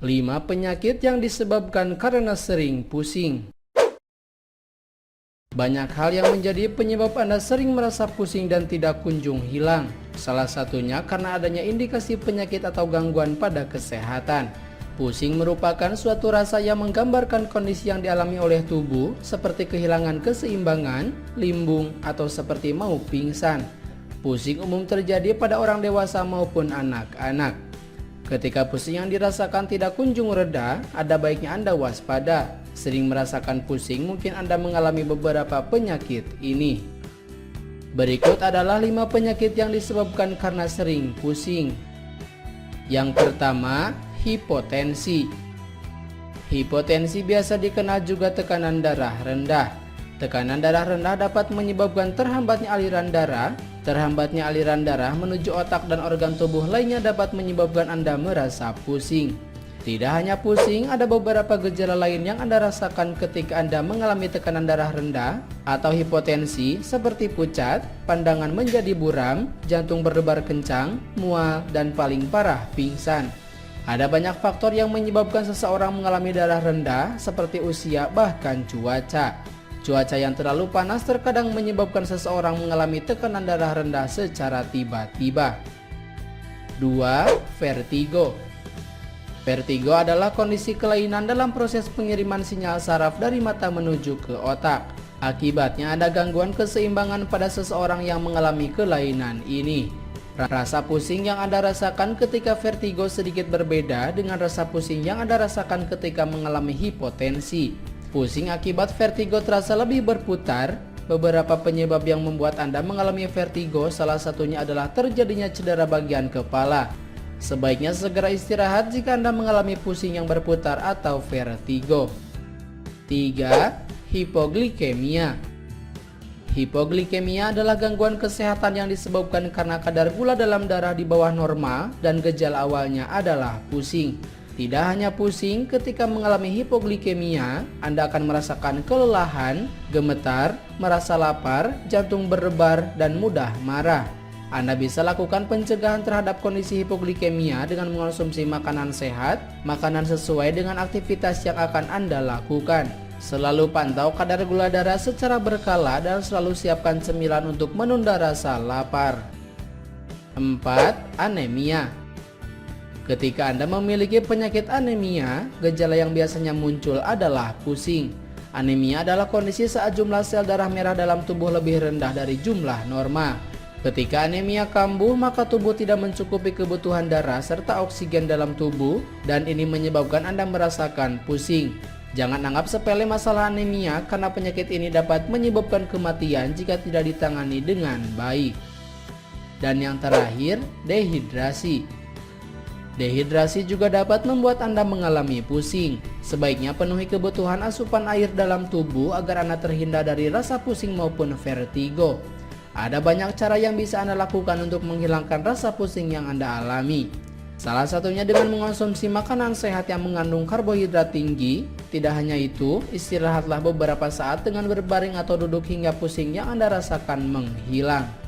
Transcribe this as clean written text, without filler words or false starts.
5 penyakit yang disebabkan karena sering pusing. Banyak hal yang menjadi penyebab Anda sering merasa pusing dan tidak kunjung hilang. Salah satunya karena adanya indikasi penyakit atau gangguan pada kesehatan. Pusing merupakan suatu rasa yang menggambarkan kondisi yang dialami oleh tubuh seperti kehilangan keseimbangan, limbung, atau seperti mau pingsan. Pusing umum terjadi pada orang dewasa maupun anak-anak. Ketika pusing yang dirasakan tidak kunjung reda, ada baiknya Anda waspada. Sering merasakan pusing, mungkin Anda mengalami beberapa penyakit ini. Berikut adalah 5 penyakit yang disebabkan karena sering pusing. Yang pertama, hipotensi. Hipotensi biasa dikenal juga tekanan darah rendah. Tekanan darah rendah dapat menyebabkan terhambatnya aliran darah. Terhambatnya aliran darah menuju otak dan organ tubuh lainnya dapat menyebabkan Anda merasa pusing. Tidak hanya pusing, ada beberapa gejala lain yang Anda rasakan ketika Anda mengalami tekanan darah rendah atau hipotensi seperti pucat, pandangan menjadi buram, jantung berdebar kencang, mual, dan paling parah pingsan. Ada banyak faktor yang menyebabkan seseorang mengalami darah rendah seperti usia bahkan cuaca. Cuaca yang terlalu panas terkadang menyebabkan seseorang mengalami tekanan darah rendah secara tiba-tiba. 2. Vertigo. Vertigo adalah kondisi kelainan dalam proses pengiriman sinyal saraf dari mata menuju ke otak. Akibatnya ada gangguan keseimbangan pada seseorang yang mengalami kelainan ini. Rasa pusing yang Anda rasakan ketika vertigo sedikit berbeda dengan rasa pusing yang Anda rasakan ketika mengalami hipotensi. Pusing akibat vertigo terasa lebih berputar. Beberapa penyebab yang membuat Anda mengalami vertigo salah satunya adalah terjadinya cedera bagian kepala. Sebaiknya segera istirahat jika Anda mengalami pusing yang berputar atau vertigo. 3. Hipoglikemia. Hipoglikemia adalah gangguan kesehatan yang disebabkan karena kadar gula dalam darah di bawah normal dan gejala awalnya adalah pusing. Tidak hanya pusing, ketika mengalami hipoglikemia, Anda akan merasakan kelelahan, gemetar, merasa lapar, jantung berdebar, dan mudah marah. Anda bisa lakukan pencegahan terhadap kondisi hipoglikemia dengan mengonsumsi makanan sehat, makanan sesuai dengan aktivitas yang akan Anda lakukan. Selalu pantau kadar gula darah secara berkala dan selalu siapkan cemilan untuk menunda rasa lapar. 4. Anemia. Ketika Anda memiliki penyakit anemia, gejala yang biasanya muncul adalah pusing. Anemia adalah kondisi saat jumlah sel darah merah dalam tubuh lebih rendah dari jumlah normal. Ketika anemia kambuh, maka tubuh tidak mencukupi kebutuhan darah serta oksigen dalam tubuh, dan ini menyebabkan Anda merasakan pusing. Jangan anggap sepele masalah anemia karena penyakit ini dapat menyebabkan kematian jika tidak ditangani dengan baik. Dan yang terakhir, dehidrasi. Dehidrasi juga dapat membuat Anda mengalami pusing. Sebaiknya penuhi kebutuhan asupan air dalam tubuh agar Anda terhindar dari rasa pusing maupun vertigo. Ada banyak cara yang bisa Anda lakukan untuk menghilangkan rasa pusing yang Anda alami. Salah satunya dengan mengonsumsi makanan sehat yang mengandung karbohidrat tinggi. Tidak hanya itu, istirahatlah beberapa saat dengan berbaring atau duduk hingga pusing yang Anda rasakan menghilang.